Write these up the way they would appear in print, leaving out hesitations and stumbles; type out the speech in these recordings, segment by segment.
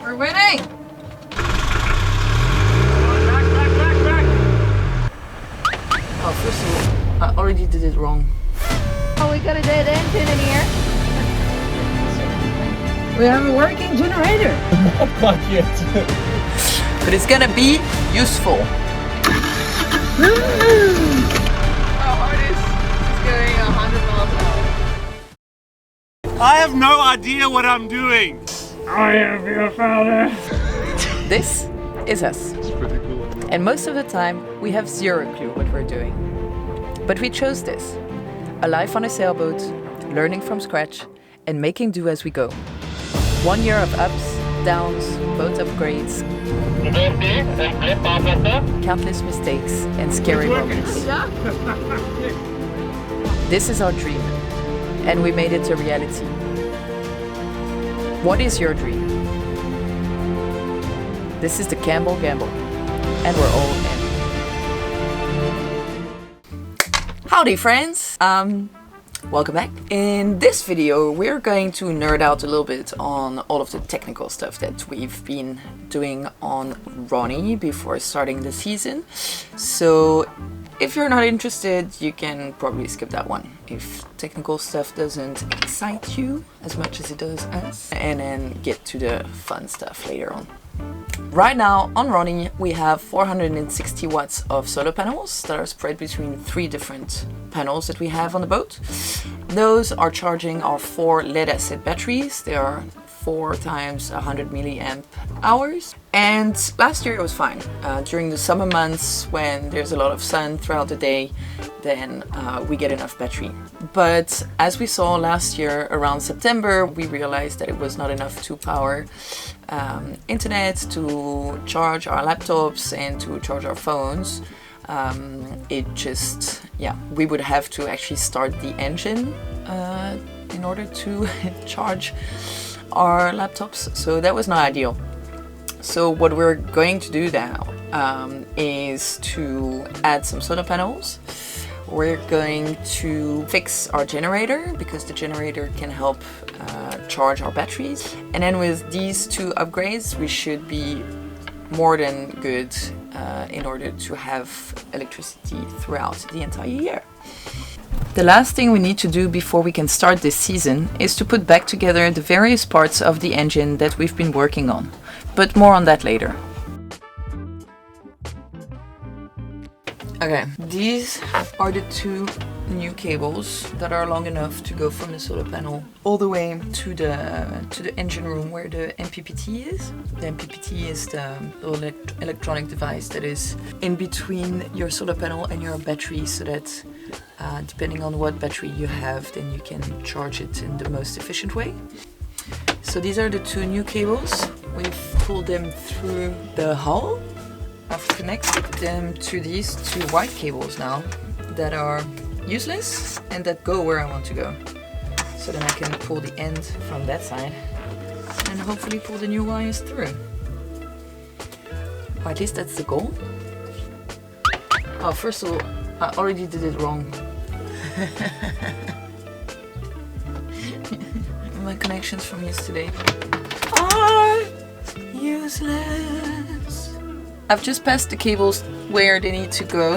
We're winning! Back! Oh, first of all, I already did it wrong. Oh, we got a dead engine in here. We have a working generator. Not quite yet. But it's gonna be useful. Our heart is going 100 miles an hour. I have no idea what I'm doing. I am your father. This is us. It's pretty cool. And most of the time, we have zero clue what we're doing. But we chose this. A life on a sailboat, learning from scratch, and making do as we go. 1 year of ups, downs, boat upgrades, countless mistakes, and scary moments. This is our dream, and we made it a reality. What is your dream? This is the Campbell Gamble, and we're all in. Howdy friends! Welcome back. In this video we're going to nerd out a little bit on all of the technical stuff that we've been doing on Ronnie before starting the season. So if you're not interested, you can probably skip that one if technical stuff doesn't excite you as much as it does us, and then get to the fun stuff later on. Right now on Ronnie we have 460 watts of solar panels that are spread between 3 different panels that we have on the boat. Those are charging our 4 lead acid batteries. They are 4 times 100 milliamp hours. And last year it was fine. During the summer months when there's a lot of sun throughout the day, then we get enough battery. But as we saw last year around September, we realized that it was not enough to power internet, to charge our laptops and to charge our phones. We would have to actually start the engine in order to charge our laptops, so that was not ideal. So what we're going to do now is to add some solar panels. We're going to fix our generator because the generator can help charge our batteries, and then with these 2 upgrades we should be more than good in order to have electricity throughout the entire year. The last thing we need to do before we can start this season is to put back together the various parts of the engine that we've been working on, but more on that later. Okay, these are the 2 new cables that are long enough to go from the solar panel all the way to the engine room where the MPPT is. The MPPT is the electronic device that is in between your solar panel and your battery, so that depending on what battery you have, then you can charge it in the most efficient way. So these are the 2 new cables. We've pulled them through the hull. I've connected them to these 2 white cables now that are useless and that go where I want to go. So then I can pull the end from that side and hopefully pull the new wires through. Or at least that's the goal. Oh, first of all, I already did it wrong. My connections from yesterday are useless. I've just passed the cables where they need to go,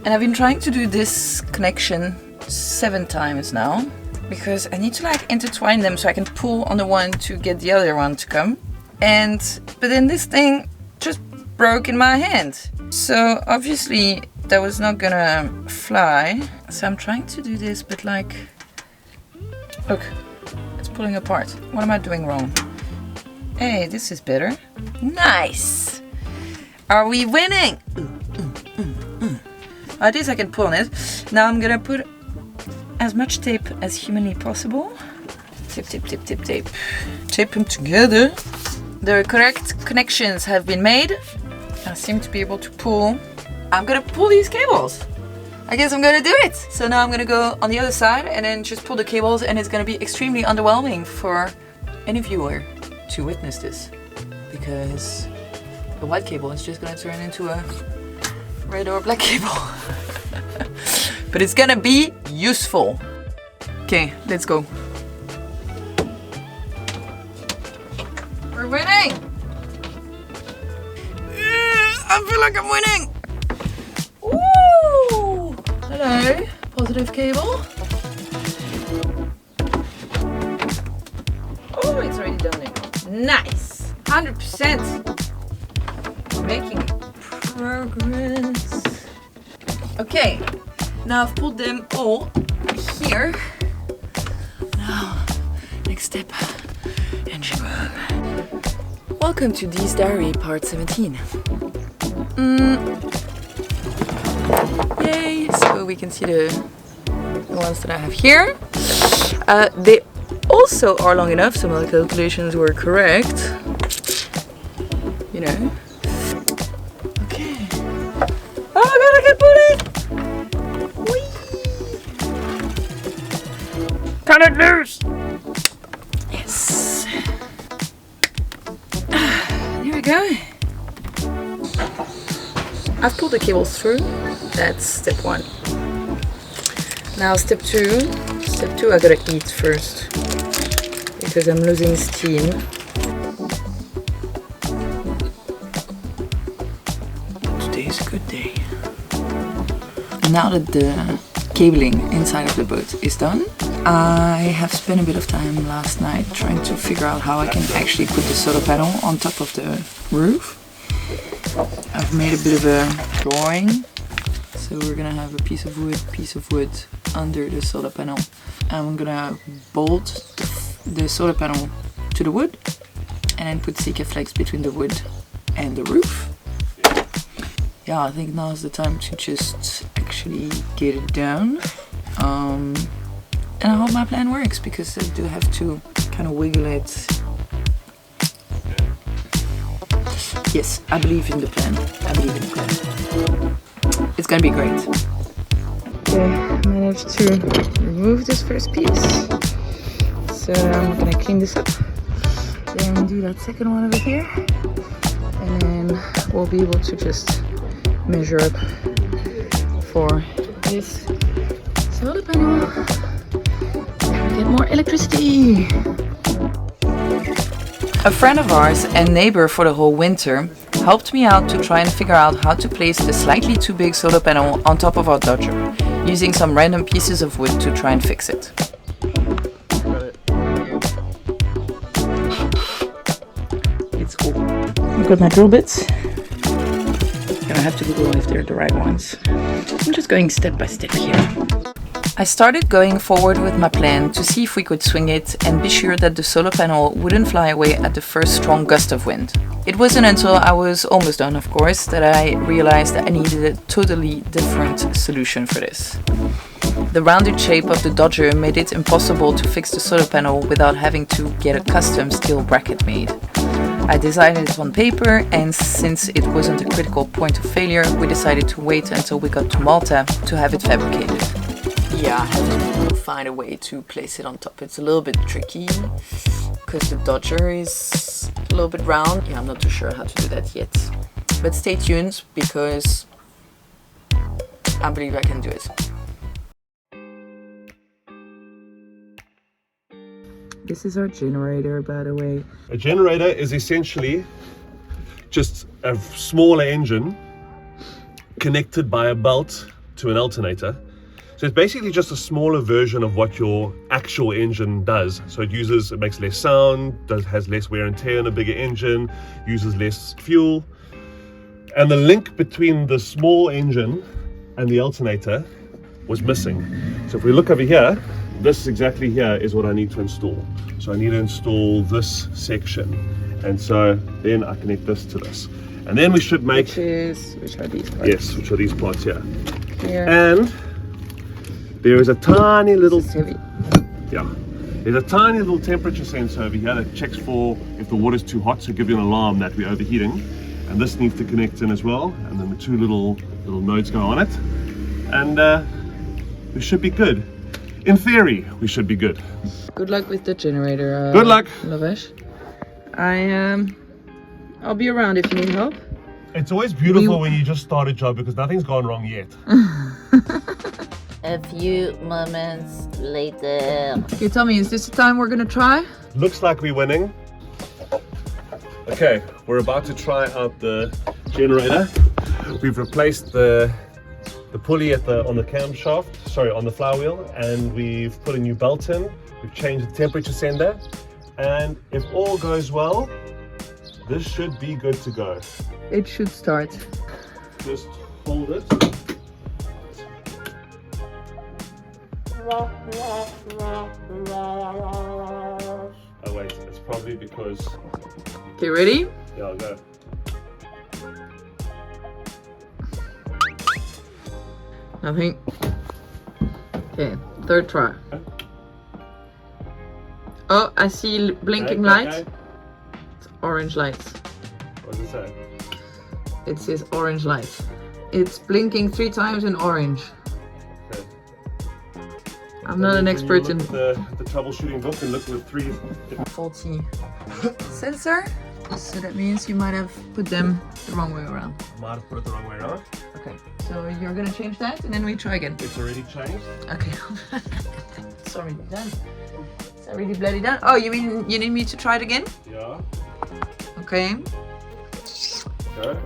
and I've been trying to do this connection 7 times now because I need to intertwine them so I can pull on the one to get the other one to come. But then this thing just broke in my hand. So obviously that was not gonna fly. So I'm trying to do this, but look, it's pulling apart. What am I doing wrong? Hey, this is better. Nice! Are we winning? At least I can pull on it. Now I'm gonna put as much tape as humanly possible. Tape. Tape them together. The correct connections have been made. I seem to be able to pull. I'm gonna pull these cables. I guess I'm gonna do it. So now I'm gonna go on the other side and then just pull the cables, and it's gonna be extremely underwhelming for any viewer to witness this, because the white cable is just gonna turn into a red or black cable. But it's gonna be useful. Okay, let's go. We're winning! I feel like I'm winning. Woo! Hello, positive cable. Oh, it's already done it. Nice. 100%. Making progress. Okay, now I've put them all here. Now, next step, engine room. Welcome to Dee's Diary, part 17. Yay! So we can see the ones that I have here. They also are long enough, so my calculations were correct. You know. Okay. Oh my god, I can put it! Whee! Cut it loose! Yes. There we go. I've pulled the cables through. That's step 1. Now step 2. Step 2, I gotta eat first because I'm losing steam. Today is a good day. Now that the cabling inside of the boat is done, I have spent a bit of time last night trying to figure out how I can actually put the solar panel on top of the roof. I've made a bit of a drawing. So we're gonna have a piece of wood under the solar panel. And I'm gonna bolt the solar panel to the wood and then put Sikaflex between the wood and the roof. Yeah, I think now is the time to just actually get it done. And I hope my plan works because I do have to kind of wiggle it. Yes, I believe in the plan. I believe in the plan. It's gonna be great. Okay, I managed to remove this first piece. So I'm gonna clean this up. Then do that second one over here. And then we'll be able to just measure up for this solar panel. Get more electricity. A friend of ours and neighbor for the whole winter helped me out to try and figure out how to place the slightly too big solar panel on top of our Dodger, using some random pieces of wood to try and fix it. It's cool. I've got my drill bits. Gonna have to Google if they're the right ones. I'm just going step by step here. I started going forward with my plan to see if we could swing it and be sure that the solar panel wouldn't fly away at the first strong gust of wind. It wasn't until I was almost done, of course, that I realized that I needed a totally different solution for this. The rounded shape of the Dodger made it impossible to fix the solar panel without having to get a custom steel bracket made. I designed it on paper, and since it wasn't a critical point of failure, we decided to wait until we got to Malta to have it fabricated. Yeah, I have to find a way to place it on top. It's a little bit tricky because the Dodger is a little bit round. Yeah, I'm not too sure how to do that yet. But stay tuned because I believe I can do it. This is our generator, by the way. A generator is essentially just a smaller engine connected by a belt to an alternator. So it's basically just a smaller version of what your actual engine does. So it makes less sound, has less wear and tear on a bigger engine, uses less fuel. And the link between the small engine and the alternator was missing. So if we look over here, this exactly here is what I need to install. So I need to install this section. And so then I connect this to this. And then we should make... Which are these parts? Yes, which are these parts here. Here. And there is a tiny little... This is heavy. Yeah. There's a tiny little temperature sensor over here that checks for if the water's too hot, so give you an alarm that we're overheating. And this needs to connect in as well. And then the two little nodes go on it. And we should be good. In theory, we should be good. Good luck with the generator. Good luck. Lavesh. I'll be around if you need help. It's always beautiful when you just start a job because nothing's gone wrong yet. A few moments later. Okay, tell me, is this the time we're gonna try? Looks like we're winning. Okay, we're about to try out the generator. We've replaced the pulley on the camshaft, sorry, on the flywheel, and we've put a new belt in. We've changed the temperature sender, and if all goes well, this should be good to go. It should start. Just hold it. Oh wait, it's probably because... Okay, ready? Yeah, I'll go. Nothing. Okay, third try. Oh, I see blinking light. Okay. It's orange light. What does it say? It says orange light. It's blinking 3 times in orange. Okay. I'm not an expert in the troubleshooting book and look with 3 faulty sensor. So that means you might have put them the wrong way around. Might have put it the wrong way around. Okay, so you're gonna change that and then we try again. It's already changed. Okay. It's already done. It's already bloody done. Oh, you mean you need me to try it again? Yeah. Okay. Go.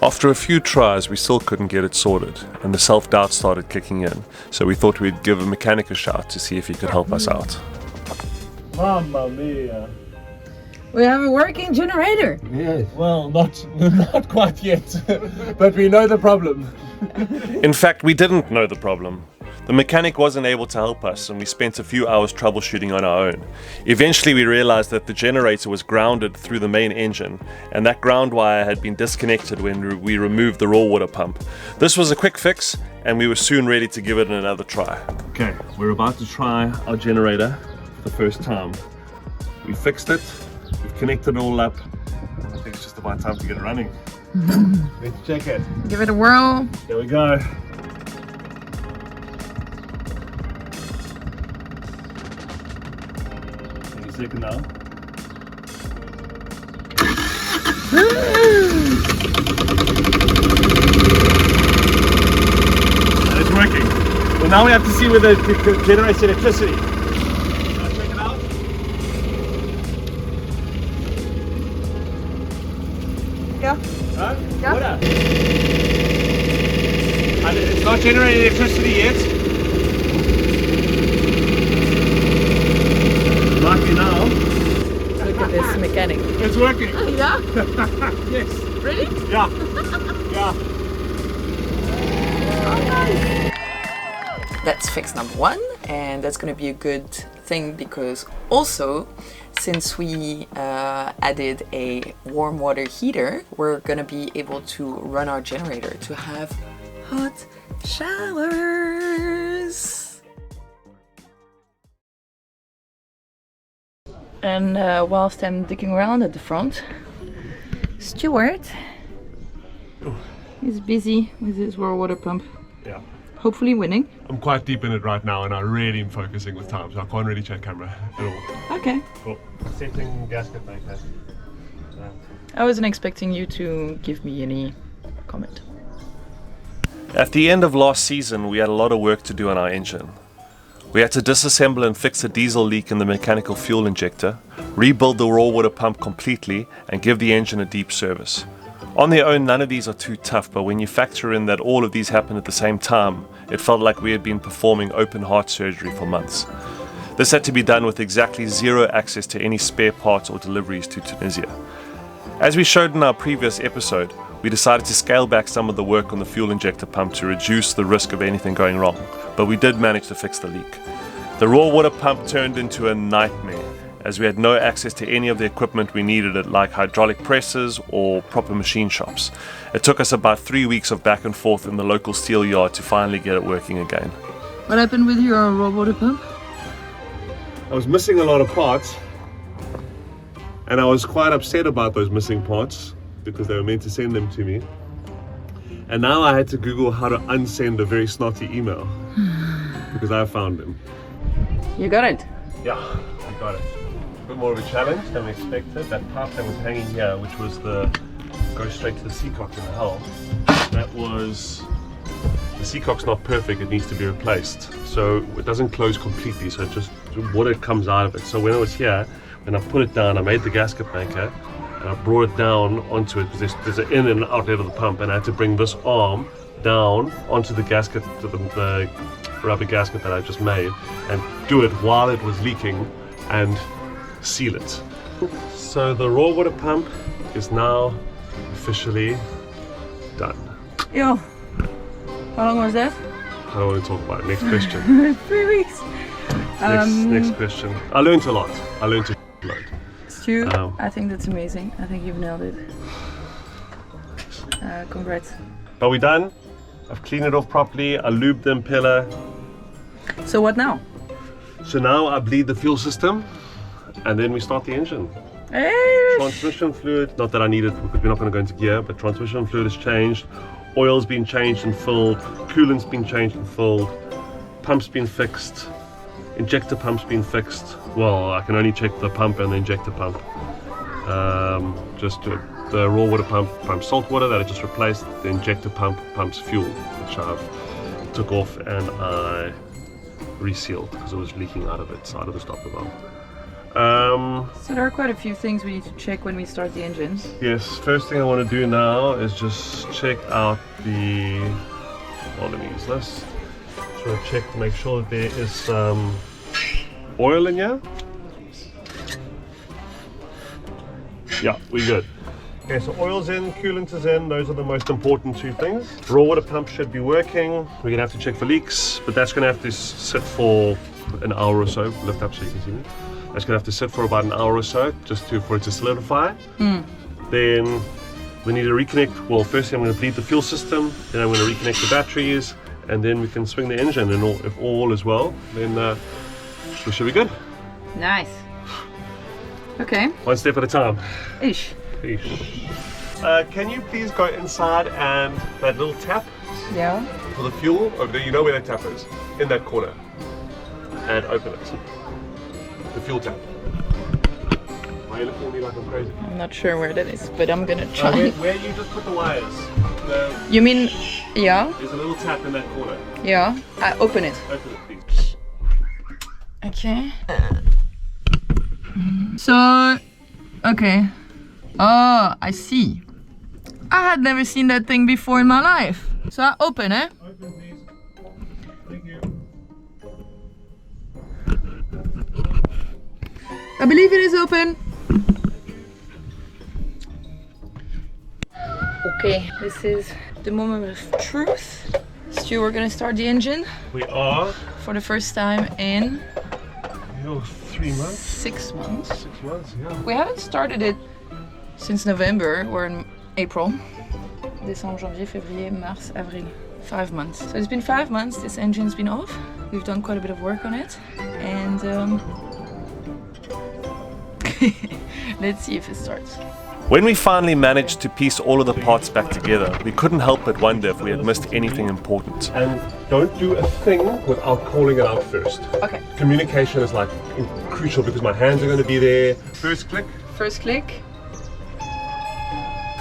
After a few tries, we still couldn't get it sorted, and the self-doubt started kicking in, so we thought we'd give a mechanic a shout to see if he could help us out. Mamma mia. We have a working generator. Yes. Well, not quite yet, but we know the problem. In fact, we didn't know the problem. The mechanic wasn't able to help us, and we spent a few hours troubleshooting on our own. Eventually, we realized that the generator was grounded through the main engine, and that ground wire had been disconnected when we removed the raw water pump. This was a quick fix, and we were soon ready to give it another try. Okay, we're about to try our generator for the first time. We fixed it, we've connected it all up. I think it's just about time to get it running. Let's check it. Give it a whirl. Here we go. Any second now. And it's working. Well, now we have to see whether it generates electricity. Let's check it out. Yeah. Huh? Yeah. Water. And it's not generating electricity yet. Lucky now. Look at this mechanic. It's working. Yeah? Yes. Really? Yeah. Yeah. That's fix number 1, and that's going to be a good thing because also, since we added a warm water heater, we're going to be able to run our generator to have hot showers. And whilst I'm digging around at the front, Stuart is busy with his raw water pump. Yeah. Hopefully winning. I'm quite deep in it right now and I really am focusing with time, so I can't really check camera at all. Okay. Cool. Setting gasket maker. I wasn't expecting you to give me any comment. At the end of last season, we had a lot of work to do on our engine. We had to disassemble and fix a diesel leak in the mechanical fuel injector, rebuild the raw water pump completely, and give the engine a deep service. On their own, none of these are too tough, but when you factor in that all of these happened at the same time, it felt like we had been performing open heart surgery for months. This had to be done with exactly zero access to any spare parts or deliveries to Tunisia. As we showed in our previous episode, we decided to scale back some of the work on the fuel injector pump to reduce the risk of anything going wrong, but we did manage to fix the leak. The raw water pump turned into a nightmare, as we had no access to any of the equipment we needed, like hydraulic presses or proper machine shops. It took us about 3 weeks of back and forth in the local steel yard to finally get it working again. What happened with your raw water pump? I was missing a lot of parts and I was quite upset about those missing parts because they were meant to send them to me. And now I had to Google how to unsend a very snotty email because I found them. You got it. Yeah, I got it. A bit more of a challenge than we expected. That pipe that was hanging here, which was the go straight to the seacock in the hull, that was, the seacock's not perfect, it needs to be replaced. So it doesn't close completely, so it just, water comes out of it. So when I was here, when I put it down, I made the gasket maker, and I brought it down onto it because there's an in and outlet of the pump, and I had to bring this arm down onto the gasket, to the rubber gasket that I just made, and do it while it was leaking and seal it. So the raw water pump is now officially done. Yo, how long was that? I don't want to talk about it. Next question. 3 weeks. Next question. I learned a lot. I learned a lot. Stu, I think that's amazing. I think you've nailed it. Congrats. But we're done. I've cleaned it off properly. I lubed the impeller. So what now? So now I bleed the fuel system, and then we start the engine. Hey. Transmission fluid, not that I need it because we're not going to go into gear, but transmission fluid has changed. Oil's been changed and filled. Coolant's been changed and filled. Pump's been fixed. Injector pump's been fixed. Well, I can only check the pump and the injector pump. Just the raw water pump pumps salt water that I just replaced. The injector pump pumps fuel, which I took off and I resealed because it was leaking out of the stopper valve. So there are quite a few things we need to check when we start the engine. Yes, first thing I want to do now is just check out the, well, let me use this. Just want to check to make sure that there is some oil in here. Yeah, we're good. Okay, so oil's in, coolant is in, those are the most important two things. Raw water pump should be working. We're gonna have to check for leaks, but that's gonna have to sit for an hour or so. Lift up so you can see me. That's gonna have to sit for about an hour or so, just for it to solidify. Then we need to reconnect. Well, firstly I'm gonna bleed the fuel system, then I'm gonna reconnect the batteries, and then we can swing the engine, and if all is well, then we should be good. Nice. Okay. One step at a time. Ish. Can you please go inside and that little tap Yeah. for the fuel over there, you know where that tap is, in that corner, and open it. The fuel tap. Why are you looking at me like I'm crazy? I'm not sure where that is, but I'm gonna try. Where you just put the wires. You mean, yeah? There's a little tap in that corner. Yeah. I open it. Open it, please. Okay. So, okay. Oh, I see. I had never seen that thing before in my life. So I open it. Open, please. Thank you. I believe it is open. Okay, this is the moment of truth. Stu, we're gonna start the engine We are, for the first time in 3 months? 6 months. 6 months, yeah. We haven't started it since November. We're in April. Décembre, janvier, février, mars, avril. 5 months. So it's been 5 months. This engine's been off. We've done quite a bit of work on it, and let's see if it starts. When we finally managed to piece all of the parts back together, we couldn't help but wonder if we had missed anything important. And don't do a thing without calling it out first. Okay. Communication is like crucial because my hands are going to be there. First click. First click.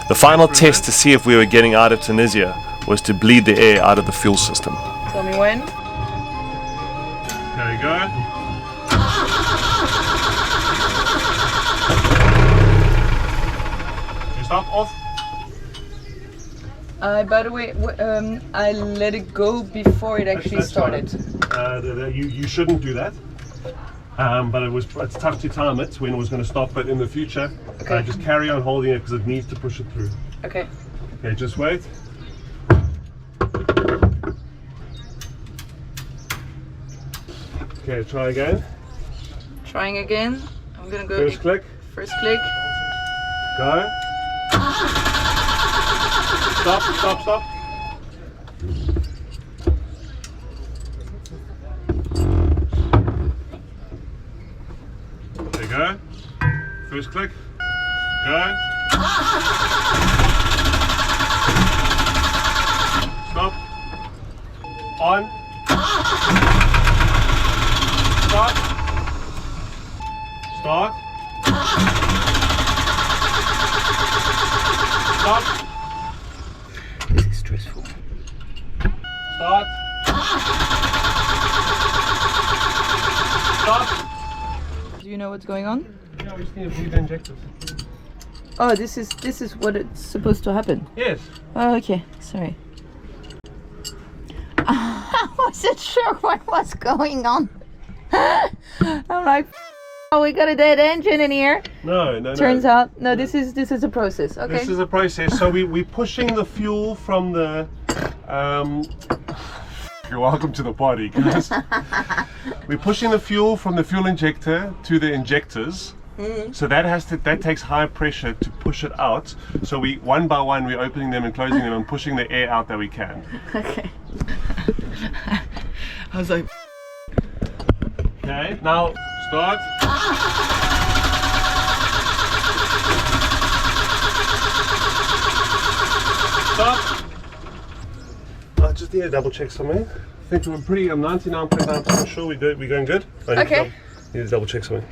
The final test to see if we were getting out of Tunisia was to bleed the air out of the fuel system. Tell me when. There you go. You stop off. By the way, I let it go before it actually That's started. fine. You shouldn't do that. But it's tough to time it when it was going to stop. But in the future, Okay. just carry on holding it because it needs to push it through. Okay. Okay, just wait. Okay, try again. Trying again. I'm gonna go. First click. First click. Go. Stop, stop, stop. There you go. First click. Go. Stop. On. Stop. Start. Stop. This is stressful. Start. Stop. Do you know what's going on? Yeah, we just need to bleed the injectors. Oh, this is what it's supposed to happen. Yes. Oh, okay, sorry. I wasn't sure what was going on. I'm like, oh, we got a dead engine in here. No. Turns out, no, this is a process. Okay. This is a process. So we're pushing the fuel from the. You're welcome to the party, guys. We're pushing the fuel from the fuel injector to the injectors. So that takes high pressure to push it out. So we one by one we're opening them and closing them and pushing the air out that we can. Okay. I was like, Okay, now start. Stop. I just need to double check something. I think I'm 99.9% sure we're going good. Okay. Need to double check something.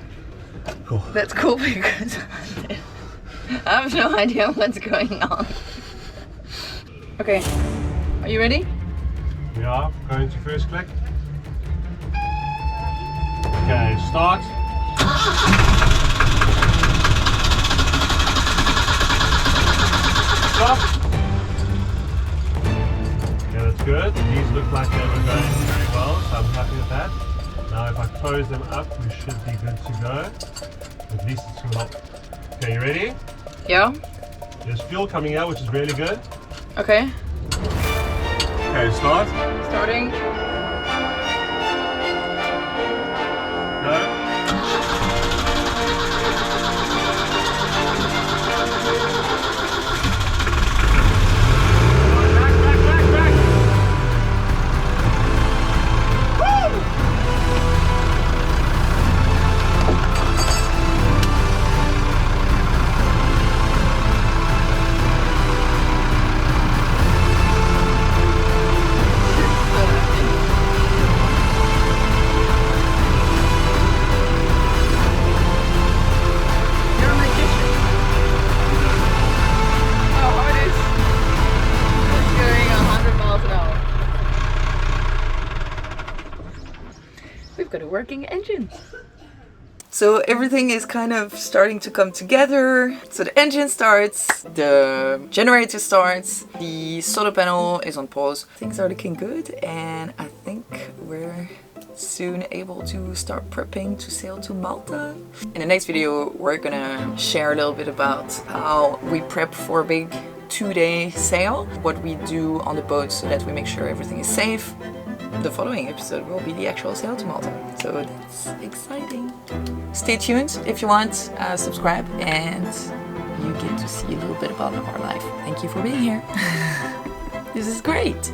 Cool. that's cool because I have no idea what's going on. Okay, are you ready? We are going to first click. Okay, start. Stop. Yeah, that's good. These look like they were going very well, so I'm happy with that. Now if I close them up, we should be good to go. At least it's not. Okay, you ready? Yeah. There's fuel coming out, which is really good. Okay. Okay, start. Starting. Go. Back. Woo! You're a magician. How hard is it's going 100 miles an hour? We've got a working engine. So everything is kind of starting to come together. So the engine starts, the generator starts, the solar panel is on pause. Things are looking good and I think we're soon able to start prepping to sail to Malta. In the next video we're gonna share a little bit about how we prep for a big 2-day sail, what we do on the boat so that we make sure everything is safe. The following episode will be the actual sail to Malta, so that's exciting. Stay tuned if you want, subscribe, and you get to see a little bit about our life. Thank you for being here. This is great.